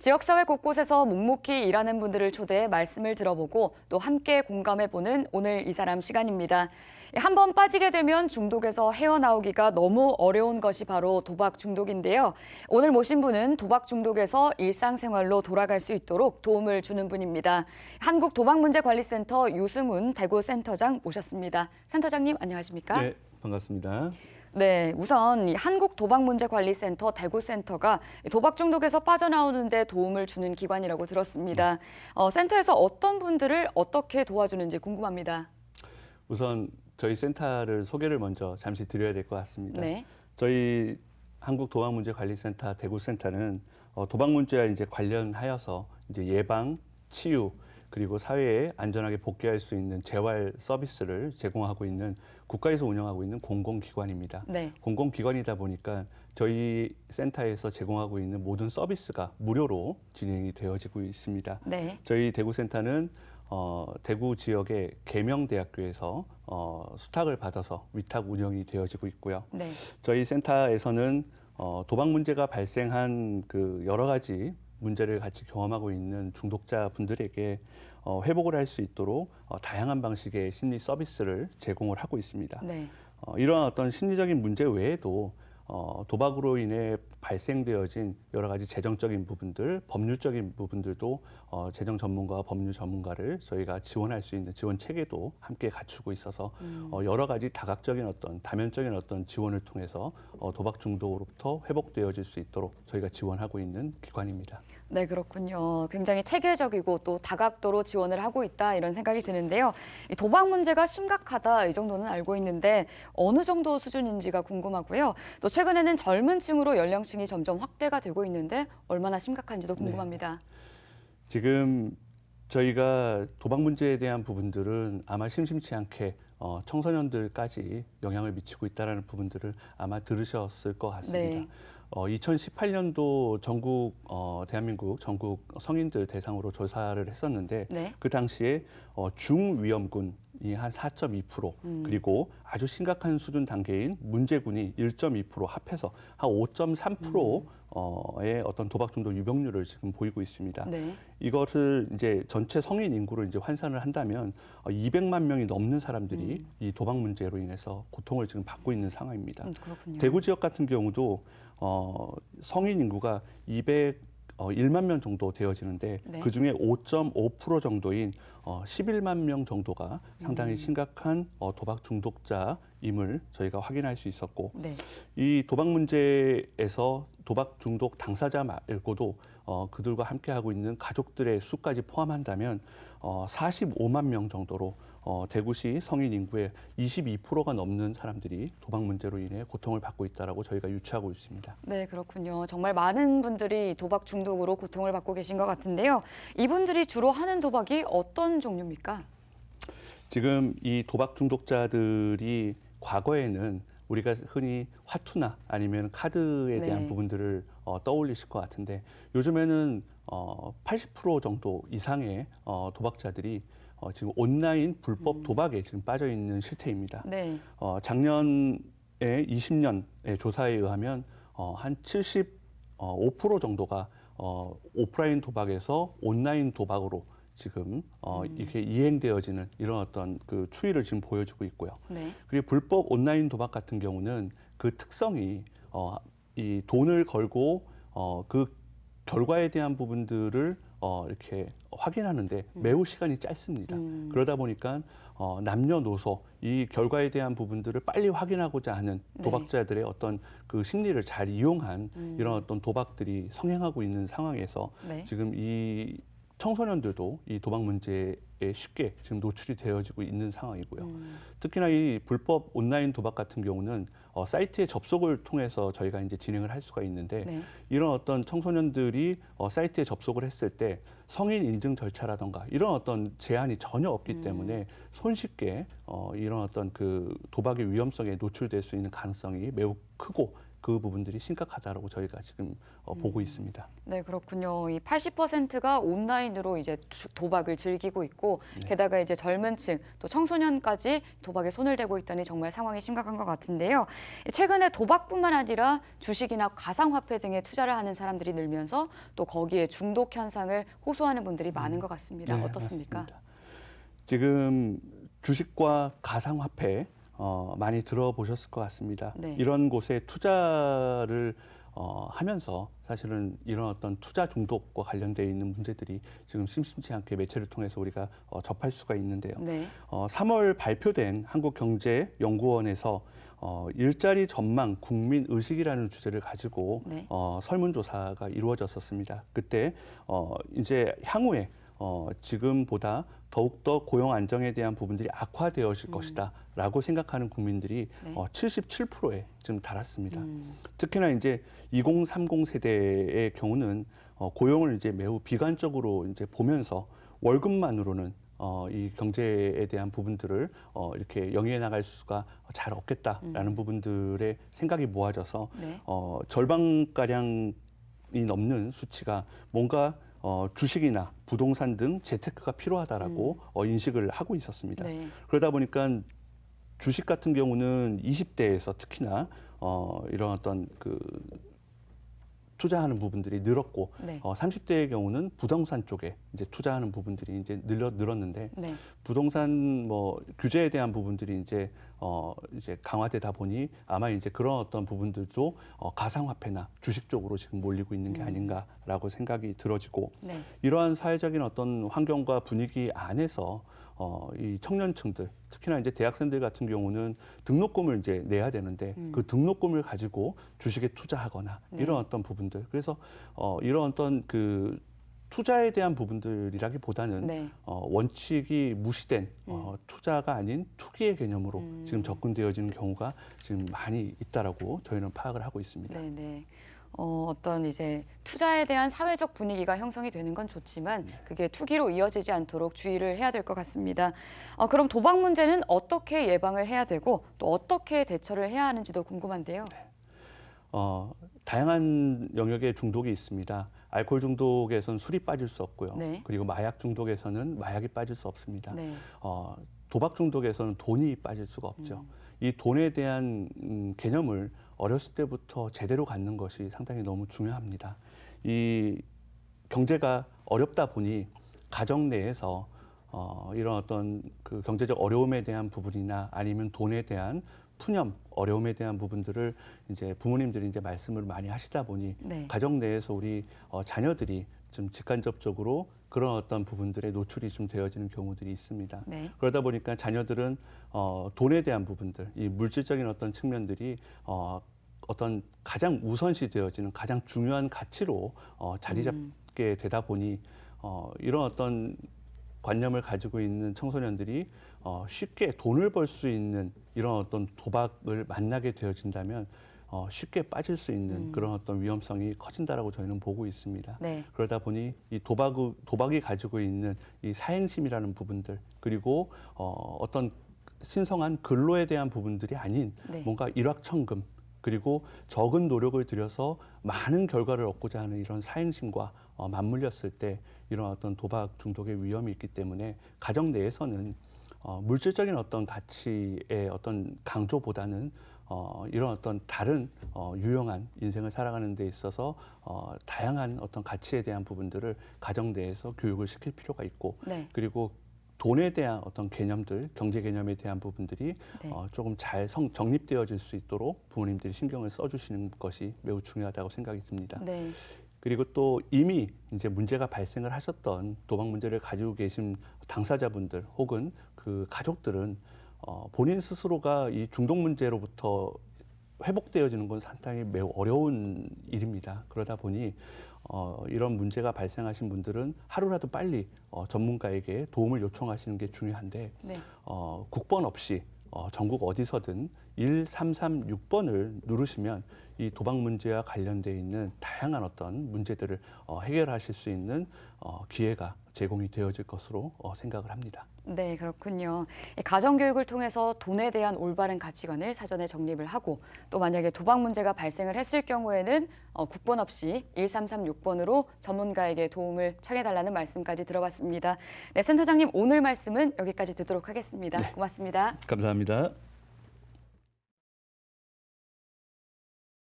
지역사회 곳곳에서 묵묵히 일하는 분들을 초대해 말씀을 들어보고 또 함께 공감해보는 오늘 이 사람 시간입니다. 한번 빠지게 되면 중독에서 헤어나오기가 너무 어려운 것이 바로 도박 중독인데요. 오늘 모신 분은 도박 중독에서 일상생활로 돌아갈 수 있도록 도움을 주는 분입니다. 한국도박문제관리센터 유승훈 대구센터장 모셨습니다. 센터장님 안녕하십니까? 네, 반갑습니다. 네, 우선 이 한국도박문제관리센터 대구센터가 도박 중독에서 빠져나오는 데 도움을 주는 기관이라고 들었습니다. 센터에서 어떤 분들을 어떻게 도와주는지 궁금합니다. 우선 저희 센터를 소개를 먼저 잠시 드려야 될 것 같습니다. 네. 저희 한국도박문제관리센터 대구센터는 도박 문제와 이제 관련하여서 이제 예방, 치유 그리고 사회에 안전하게 복귀할 수 있는 재활 서비스를 제공하고 있는 국가에서 운영하고 있는 공공기관입니다. 네. 공공기관이다 보니까 저희 센터에서 제공하고 있는 모든 서비스가 무료로 진행이 되어지고 있습니다. 네. 저희 대구센터는 대구 지역의 계명대학교에서 수탁을 받아서 위탁 운영이 되어지고 있고요. 네. 저희 센터에서는 도박 문제가 발생한 그 여러 가지 문제를 같이 경험하고 있는 중독자 분들에게 회복을 할 수 있도록 다양한 방식의 심리 서비스를 제공을 하고 있습니다. 네. 이러한 어떤 심리적인 문제 외에도 도박으로 인해 발생되어진 여러 가지 재정적인 부분들, 법률적인 부분들도 재정 전문가와 법률 전문가를 저희가 지원할 수 있는 지원 체계도 함께 갖추고 있어서 여러 가지 다각적인 어떤 다면적인 어떤 지원을 통해서 도박 중독으로부터 회복되어질 수 있도록 저희가 지원하고 있는 기관입니다. 네, 그렇군요. 굉장히 체계적이고 또 다각도로 지원을 하고 있다 이런 생각이 드는데요. 이 도박 문제가 심각하다 이 정도는 알고 있는데 어느 정도 수준인지가 궁금하고요. 또 최근에는 젊은 층으로 연령층이 점점 확대가 되고 있는데 얼마나 심각한지도 궁금합니다. 네. 지금 저희가 도박 문제에 대한 부분들은 아마 심심치 않게 청소년들까지 영향을 미치고 있다는 부분들을 아마 들으셨을 것 같습니다. 네. 2018년도 대한민국 전국 성인들 대상으로 조사를 했었는데 네. 그 당시에 중위험군이 한 4.2%, 그리고 아주 심각한 수준 단계인 문제군이 1.2% 합해서 한 5.3%의 어떤 도박 중독 유병률을 지금 보이고 있습니다. 네. 이것을 이제 전체 성인 인구로 이제 환산을 한다면 200만 명이 넘는 사람들이 이 도박 문제로 인해서 고통을 지금 받고 있는 상황입니다. 그렇군요. 대구 지역 같은 경우도 성인 인구가 201만 명 정도 되어지는데 네. 그중에 5.5% 정도인 11만 명 정도가 상당히 심각한 도박 중독자임을 저희가 확인할 수 있었고, 네. 이 도박 문제에서 도박 중독 당사자 말고도 그들과 함께하고 있는 가족들의 수까지 포함한다면 45만 명 정도로 대구시 성인 인구의 22%가 넘는 사람들이 도박 문제로 인해 고통을 받고 있다라고 저희가 유추하고 있습니다. 네, 그렇군요. 정말 많은 분들이 도박 중독으로 고통을 받고 계신 것 같은데요. 이분들이 주로 하는 도박이 어떤 종류입니까? 지금 이 도박 중독자들이 과거에는 우리가 흔히 화투나 아니면 카드에 대한 네. 부분들을 떠올리실 것 같은데, 요즘에는 80% 정도 이상의 도박자들이 지금 온라인 불법 도박에 지금 빠져 있는 실태입니다. 네. 작년에 20년의 조사에 의하면 한 75% 정도가 오프라인 도박에서 온라인 도박으로 지금 이렇게 이행되어지는 이런 어떤 그 추이를 지금 보여주고 있고요. 네. 그리고 불법 온라인 도박 같은 경우는 그 특성이 이 돈을 걸고 그 결과에 대한 부분들을 이렇게 확인하는데 매우 시간이 짧습니다. 그러다 보니까 남녀노소 이 결과에 대한 부분들을 빨리 확인하고자 하는 네. 도박자들의 어떤 그 심리를 잘 이용한 이런 어떤 도박들이 성행하고 있는 상황에서 네. 지금 이 청소년들도 이 도박 문제에 쉽게 지금 노출이 되어지고 있는 상황이고요. 특히나 이 불법 온라인 도박 같은 경우는 사이트에 접속을 통해서 저희가 이제 진행을 할 수가 있는데, 네. 이런 어떤 청소년들이 사이트에 접속을 했을 때 성인 인증 절차라던가 이런 어떤 제한이 전혀 없기 때문에 손쉽게 이런 어떤 그 도박의 위험성에 노출될 수 있는 가능성이 매우 크고 그 부분들이 심각하다라고 저희가 지금 보고 있습니다. 네, 그렇군요. 이 80%가 온라인으로 이제 도박을 즐기고 있고 게다가 이제 젊은 층 또 청소년까지 도박에 손을 대고 있다니 정말 상황이 심각한 것 같은데요. 최근에 도박뿐만 아니라 주식이나 가상화폐 등에 투자를 하는 사람들이 늘면서 또 거기에 중독 현상을 호소하는 분들이 많은 것 같습니다. 네, 어떻습니까? 맞습니다. 지금 주식과 가상화폐 많이 들어보셨을 것 같습니다. 네. 이런 곳에 투자를 하면서 사실은 이런 어떤 투자 중독과 관련되어 있는 문제들이 지금 심심치 않게 매체를 통해서 우리가 접할 수가 있는데요. 네. 3월 발표된 한국경제연구원에서 일자리 전망 국민 의식이라는 주제를 가지고 네. 설문조사가 이루어졌었습니다. 그때 이제 향후에 지금보다 더욱더 고용 안정에 대한 부분들이 악화되어질 것이다라고 생각하는 국민들이 네. 77%에 지금 달았습니다. 특히나 이제 2030 세대의 경우는 고용을 이제 매우 비관적으로 이제 보면서 월급만으로는 이 경제에 대한 부분들을 이렇게 영위해 나갈 수가 잘 없겠다라는 부분들의 생각이 모아져서 네. 절반가량이 넘는 수치가 뭔가 주식이나 부동산 등 재테크가 필요하다라고 인식을 하고 있었습니다. 네. 그러다 보니까 주식 같은 경우는 20대에서 특히나 이런 어떤 그 투자하는 부분들이 늘었고 네. 30대의 경우는 부동산 쪽에 이제 투자하는 부분들이 이제 늘었는데 네. 부동산 뭐 규제에 대한 부분들이 이제 강화되다 보니 아마 이제 그런 어떤 부분들도 가상화폐나 주식 쪽으로 지금 몰리고 있는 게 아닌가라고 생각이 들어지고 네. 이러한 사회적인 어떤 환경과 분위기 안에서 이 청년층들 특히나 이제 대학생들 같은 경우는 등록금을 이제 내야 되는데 그 등록금을 가지고 주식에 투자하거나 네. 이런 어떤 부분들 그래서 이런 어떤 그 투자에 대한 부분들이라기보다는 네. 원칙이 무시된 투자가 아닌 투기의 개념으로 지금 접근되어지는 경우가 지금 많이 있다라고 저희는 파악을 하고 있습니다. 네, 네. 어떤 이제 투자에 대한 사회적 분위기가 형성이 되는 건 좋지만 그게 투기로 이어지지 않도록 주의를 해야 될 것 같습니다. 그럼 도박 문제는 어떻게 예방을 해야 되고 또 어떻게 대처를 해야 하는지도 궁금한데요. 다양한 영역의 중독이 있습니다. 알코올 중독에서는 술이 빠질 수 없고요. 네. 그리고 마약 중독에서는 마약이 빠질 수 없습니다. 네. 도박 중독에서는 돈이 빠질 수가 없죠. 이 돈에 대한 개념을 어렸을 때부터 제대로 갖는 것이 상당히 너무 중요합니다. 이 경제가 어렵다 보니 가정 내에서 이런 어떤 그 경제적 어려움에 대한 부분이나 아니면 돈에 대한 푸념, 어려움에 대한 부분들을 이제 부모님들이 이제 말씀을 많이 하시다 보니 네. 가정 내에서 우리 자녀들이 좀 직간접적으로 그런 어떤 부분들에 노출이 좀 되어지는 경우들이 있습니다. 네. 그러다 보니까 자녀들은 돈에 대한 부분들, 이 물질적인 어떤 측면들이 어떤 가장 우선시 되어지는 가장 중요한 가치로 자리 잡게 되다 보니 이런 어떤 관념을 가지고 있는 청소년들이 쉽게 돈을 벌 수 있는 이런 어떤 도박을 만나게 되어진다면 쉽게 빠질 수 있는 그런 어떤 위험성이 커진다라고 저희는 보고 있습니다. 네. 그러다 보니 이 도박이 가지고 있는 이 사행심이라는 부분들 그리고 어떤 신성한 근로에 대한 부분들이 아닌 네. 뭔가 일확천금 그리고 적은 노력을 들여서 많은 결과를 얻고자 하는 이런 사행심과 맞물렸을 때 이런 어떤 도박 중독의 위험이 있기 때문에 가정 내에서는 물질적인 어떤 가치의 어떤 강조보다는 이런 어떤 다른 유용한 인생을 살아가는 데 있어서 다양한 어떤 가치에 대한 부분들을 가정 내에서 교육을 시킬 필요가 있고 네. 그리고 돈에 대한 어떤 개념들, 경제 개념에 대한 부분들이 네. 조금 잘 정립되어질 수 있도록 부모님들이 신경을 써주시는 것이 매우 중요하다고 생각이 듭니다. 네. 그리고 또 이미 이제 문제가 발생을 하셨던 도박 문제를 가지고 계신 당사자분들 혹은 그 가족들은 본인 스스로가 이 중독 문제로부터 회복되어지는 건 상당히 매우 어려운 일입니다. 그러다 보니 이런 문제가 발생하신 분들은 하루라도 빨리 전문가에게 도움을 요청하시는 게 중요한데 네. 국번 없이 전국 어디서든 1336번을 누르시면 이 도박 문제와 관련돼 있는 다양한 어떤 문제들을 해결하실 수 있는 기회가 제공이 되어질 것으로 생각을 합니다. 네, 그렇군요. 가정교육을 통해서 돈에 대한 올바른 가치관을 사전에 정립을 하고 또 만약에 도박 문제가 발생을 했을 경우에는 국번 없이 1336번으로 전문가에게 도움을 청해달라는 말씀까지 들어봤습니다. 네, 센터장님 오늘 말씀은 여기까지 듣도록 하겠습니다. 네. 고맙습니다. 감사합니다.